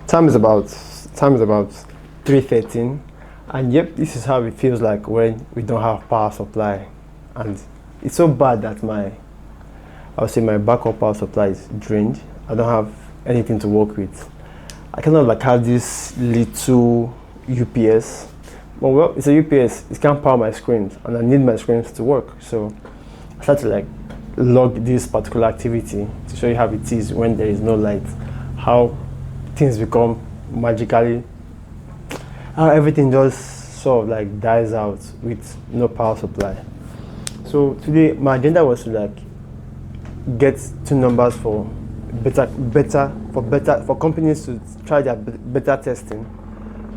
Time is about time is about 3:13, and yep, this is how it feels like when we don't have power supply, and it's so bad that I would say my backup power supply is drained. I don't have anything to work with. I kind of like have this little UPS. Well, it's a UPS. It can't power my screens, and I need my screens to work. So I start to like log this particular activity to show you how it is when there is no light, how things become magically, how everything just sort of like dies out with no power supply. So today my agenda was to like get two numbers for for companies to try their beta testing,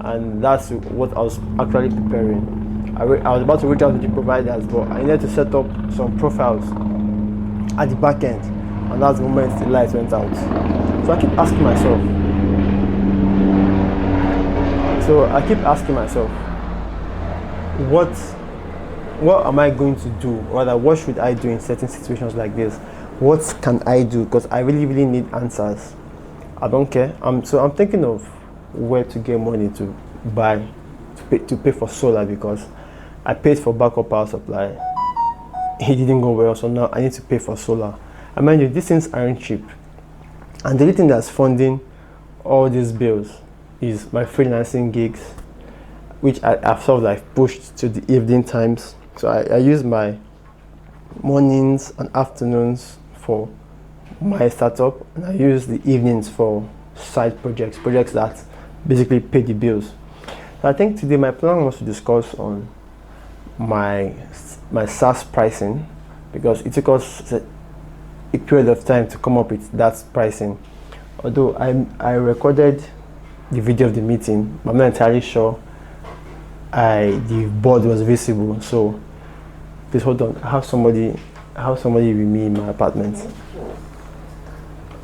and that's what I was actually preparing. I was about to reach out to the providers, but I needed to set up some profiles at the back end, and that's the moment the light went out. So I keep asking myself, what am I going to do? Rather, what should I do in certain situations like this? What can I do? Because I really need answers. I don't care. So I'm thinking of where to get money to pay for solar, because I paid for backup power supply. It didn't go well, so now I need to pay for solar. I mind you, these things aren't cheap. And the only thing that's funding all these bills is my freelancing gigs, which I've sort of like pushed to the evening times. So I use my mornings and afternoons for my startup, and I use the evenings for side projects that basically pay the bills. So I think today my plan was to discuss on my SaaS pricing, because it took us a period of time to come up with that pricing. Although I recorded the video of the meeting, but I'm not entirely sure the board was visible. So please hold on. I have somebody with me in my apartment.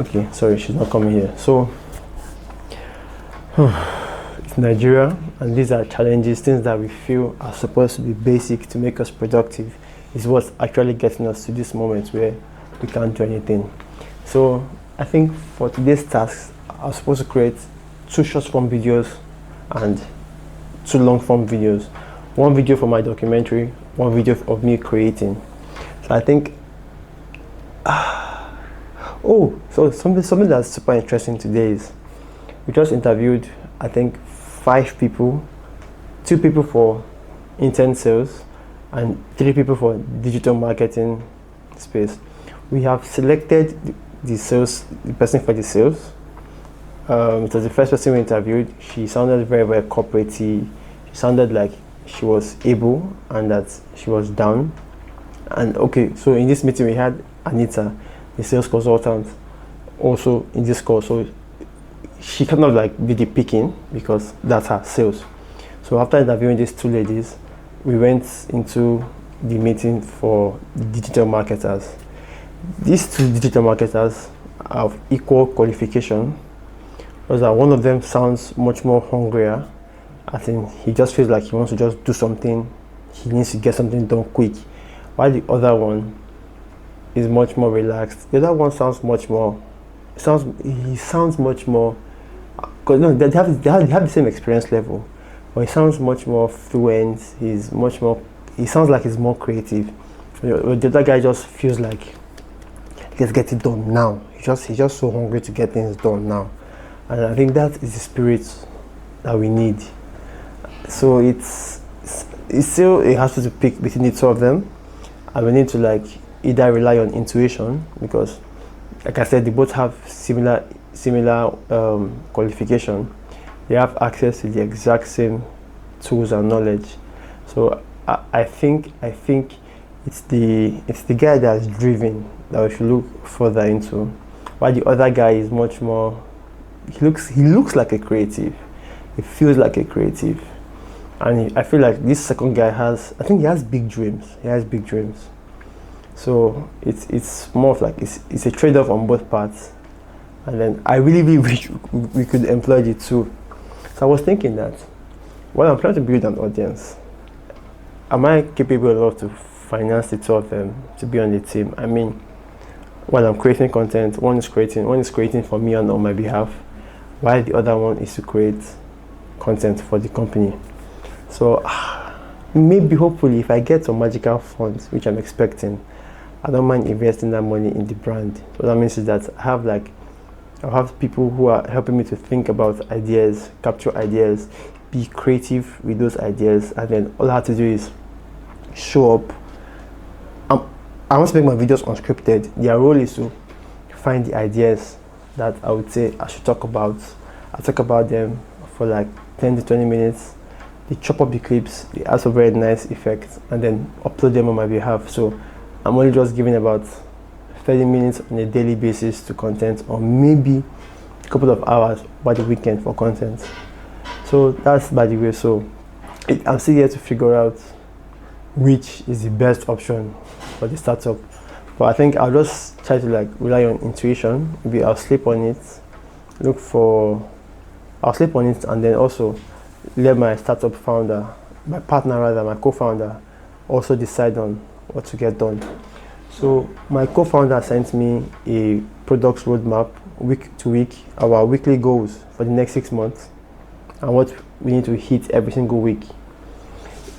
Okay, sorry, she's not coming here. So it's Nigeria, and these are challenges, things that we feel are supposed to be basic to make us productive, is what's actually getting us to this moment where we can't do anything. So I think for today's tasks, I was supposed to create 2 short form videos and 2 long form videos. 1 video for my documentary, 1 video of me creating. So I think so something that's super interesting today is we just interviewed, I think, 5 people, 2 people for intent sales and 3 people for digital marketing space. We have selected the person for the sales. It was the first person we interviewed. She sounded very cooperative. She sounded like she was able and that she was down. And okay, so in this meeting we had Anita, the sales consultant, also in this call. So she kind of like did the picking because that's her sales. So after interviewing these 2 ladies, we went into the meeting for digital marketers. These 2 digital marketers have equal qualification, because one of them sounds much more hungrier. I think he just feels like he wants to just do something, he needs to get something done quick, while the other one is much more relaxed. The other one sounds much more, because no, they have the same experience level, but he sounds much more fluent. He sounds like he's more creative. The other guy just feels like, let's get it done now. He's just so hungry to get things done now, and I think that is the spirit that we need. So it has to pick between the 2 of them, and we need to like either rely on intuition, because like I said, they both have similar qualification. They have access to the exact same tools and knowledge. So I think it's the guy that's driven that we should look further into, while the other guy is much more, he looks like a creative, he feels like a creative, and I feel like this second guy he has big dreams. So it's more of like it's a trade-off on both parts, and then I really wish we could employ the 2. So I was thinking that, well, I'm trying to build an audience. Am I capable enough to finance the 2 of them to be on the team? I mean, while I'm creating content, one is creating for me and on my behalf, while the other one is to create content for the company. So maybe, hopefully, if I get some magical funds, which I'm expecting, I don't mind investing that money in the brand. What that means is that I'll have people who are helping me to think about ideas, capture ideas, be creative with those ideas, and then all I have to do is show up. I want to make my videos unscripted. Their role is to find the ideas that I would say I should talk about. I'll talk about them for like 10 to 20 minutes. They chop up the clips, they add some very nice effects, and then upload them on my behalf. So I'm only just giving about 30 minutes on a daily basis to content, or maybe a couple of hours by the weekend for content. So that's by the way. So I'm still here to figure out which is the best option for the startup. But I think I'll just try to like rely on intuition. Maybe I'll sleep on it, I'll sleep on it, and then also let my startup founder, my partner rather, my co-founder, also decide on what to get done. So my co-founder sent me a products roadmap week to week, our weekly goals for the next 6 months, and what we need to hit every single week.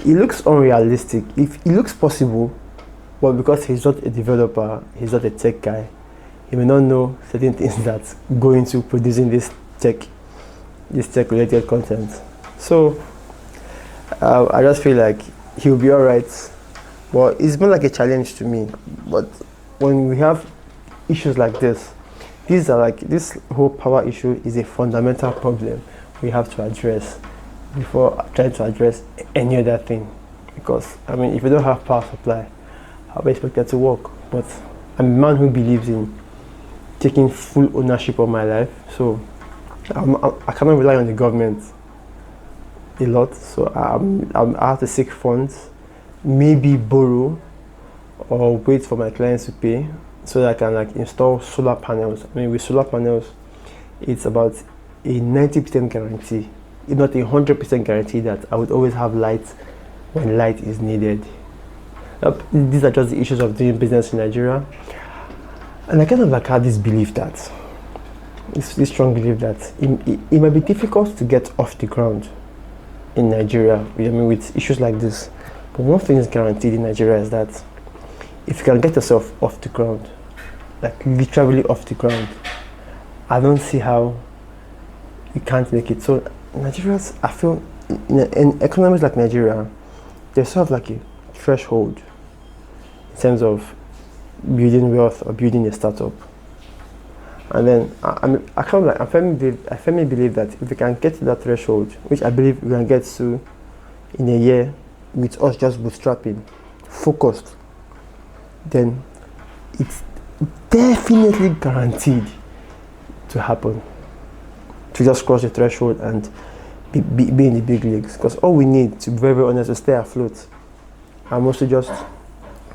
It looks unrealistic. If it looks possible, but because he's not a developer, he's not a tech guy, he may not know certain things that go into producing this tech related content. So I just feel like he'll be alright. Well, it's more like a challenge to me. But when we have issues like this whole power issue is a fundamental problem we have to address before trying to address any other thing. Because I mean, if you don't have power supply, how do I expect that to work? But I'm a man who believes in taking full ownership of my life. So I cannot rely on the government a lot. So I have to seek funds, maybe borrow, or wait for my clients to pay so that I can like install solar panels. I mean, with solar panels, it's about a 90% guarantee, if not a 100% guarantee, that I would always have light when light is needed. These are just the issues of doing business in Nigeria. And I kind of like had this belief that, this strong belief that it might be difficult to get off the ground in Nigeria, I mean, with issues like this. But one thing is guaranteed in Nigeria is that if you can get yourself off the ground, like literally off the ground, I don't see how you can't make it. So Nigerians, I feel, in economies like Nigeria, there's sort of like a threshold in terms of building wealth or building a startup. And then I firmly believe that if we can get to that threshold, which I believe we can get to in a year, with us just bootstrapping, focused, then it's definitely guaranteed to happen, to just cross the threshold and be in the big leagues. Because all we need, to be very, very honest, to stay afloat, are mostly just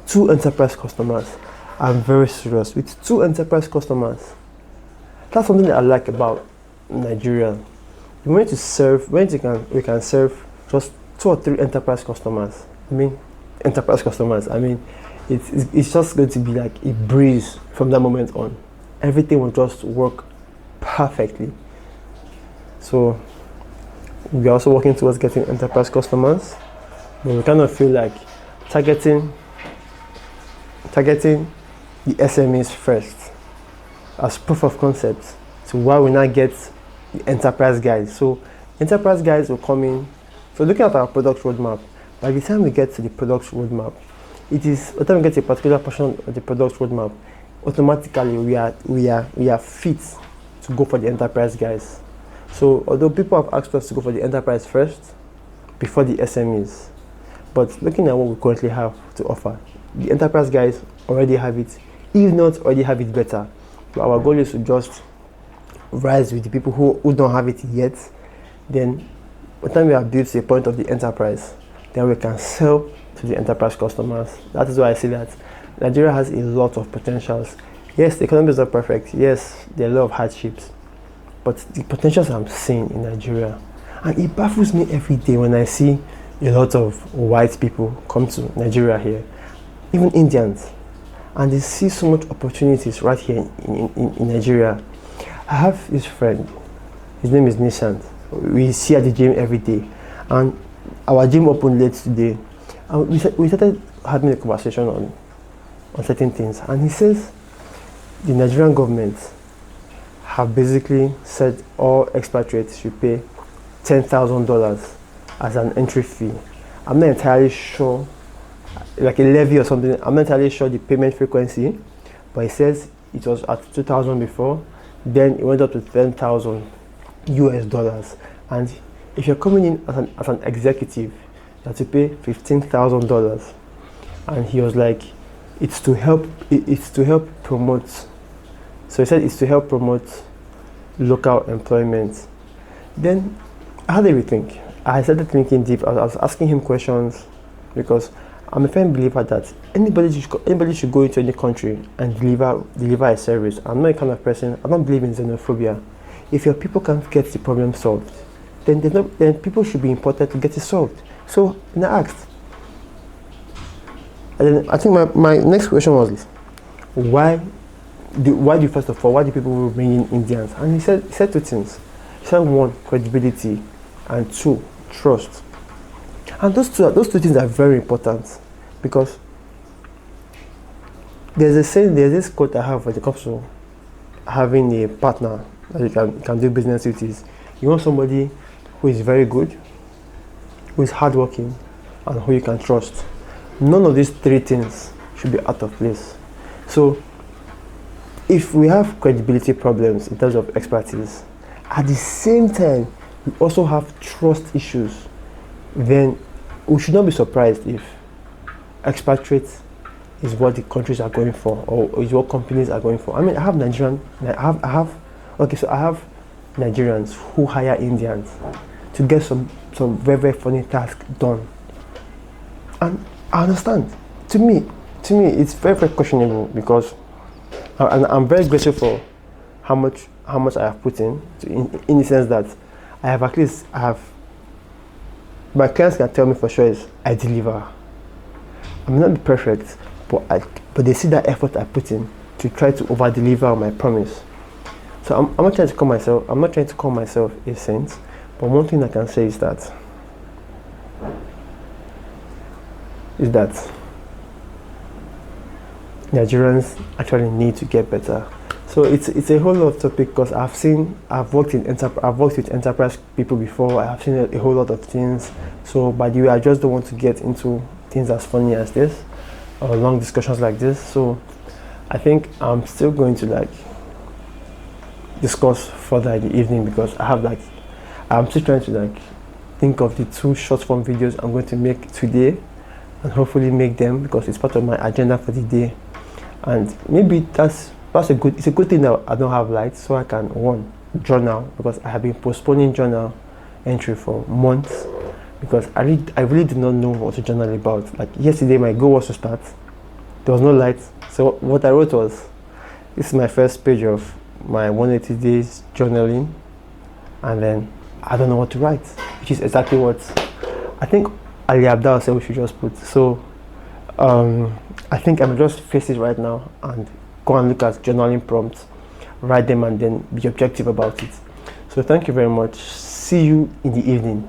2 enterprise customers. I'm very serious. With 2 enterprise customers, that's something that I like about Nigeria. We can serve just 2 or 3 enterprise customers. I mean, it's just going to be like a breeze from that moment on. Everything will just work perfectly. So we're also working towards getting enterprise customers, but we kind of feel like targeting the SMEs first as proof of concept, to why we now get the enterprise guys. So enterprise guys will come in. So looking at our product roadmap, by the time we get to the product roadmap, by the time we get to a particular portion of the product roadmap, automatically we are fit to go for the enterprise guys. So although people have asked us to go for the enterprise first before the SMEs, but looking at what we currently have to offer, the enterprise guys already have it, if not already have it better. But our goal is to just rise with the people who don't have it yet. Then by the time we have built to a point of the enterprise, then we can sell to the enterprise customers. That is why I see that Nigeria has a lot of potentials. Yes, the economy is not perfect. Yes, there are a lot of hardships. But the potentials I'm seeing in Nigeria, and it baffles me every day when I see a lot of white people come to Nigeria here, even Indians, and they see so much opportunities right here in Nigeria. I have this friend, His name is Nishant. We see at the gym every day, and our gym opened late today, and we started having a conversation on certain things, and he says the Nigerian government have basically said all expatriates should pay $10,000 as an entry fee. I'm not entirely sure, like a levy or something. I'm not entirely sure the payment frequency, but he says it was at 2,000 before, then it went up to 10,000 US dollars. And if you're coming in as an executive, you have to pay $15,000. And he was like, it's to help promote. So he said it's to help promote local employment. Then I had a rethink. I started thinking deep. I was asking him questions because I'm a firm believer that anybody should go into any country and deliver a service. I'm not a kind of person. I don't believe in xenophobia. If your people can't get the problem solved, then people should be imported to get it solved. So I asked. And then I think my next question was this: why do first of all, why do people bring in Indians? And he said two things. He said one, credibility, and two, trust. And those two things are very important, because there's this quote I have when it comes to having a partner that you can do business with is, you want somebody who is very good, who is hardworking, and who you can trust. None of these three things should be out of place. So if we have credibility problems in terms of expertise, at the same time we also have trust issues, then we should not be surprised if expatriates is what the countries are going for, or is what companies are going for. I mean, I have Nigerians who hire Indians to get some very, very funny task done. And I understand. To me, it's very, very questionable, because I'm very grateful for how much I have put in the sense that my clients can tell me for sure is I deliver. I may not be perfect, but they see that effort I put in to try to over deliver on my promise. So I'm not trying to call myself a saint, but one thing I can say is that Nigerians actually need to get better. So it's a whole lot of topic, because I've worked with enterprise people before. I have seen a whole lot of things. So by the way, I just don't want to get into things as funny as this, or long discussions like this. So I think I'm still going to discuss further in the evening, because I'm still trying to think of the 2 short form videos I'm going to make today, and hopefully make them, because it's part of my agenda for the day. And maybe it's a good thing that I don't have lights, so I can journal, because I have been postponing journal entry for months, because I really did not know what to journal about. Like yesterday, my goal was to start. There was no light, so what I wrote was, this is my first page of my 180 days journaling, and then I don't know what to write, which is exactly what I think Ali Abdal said we should just put. So I think I'm just face it right now and go and look at journaling prompts, write them, and then be objective about it. So thank you very much. See you in the evening.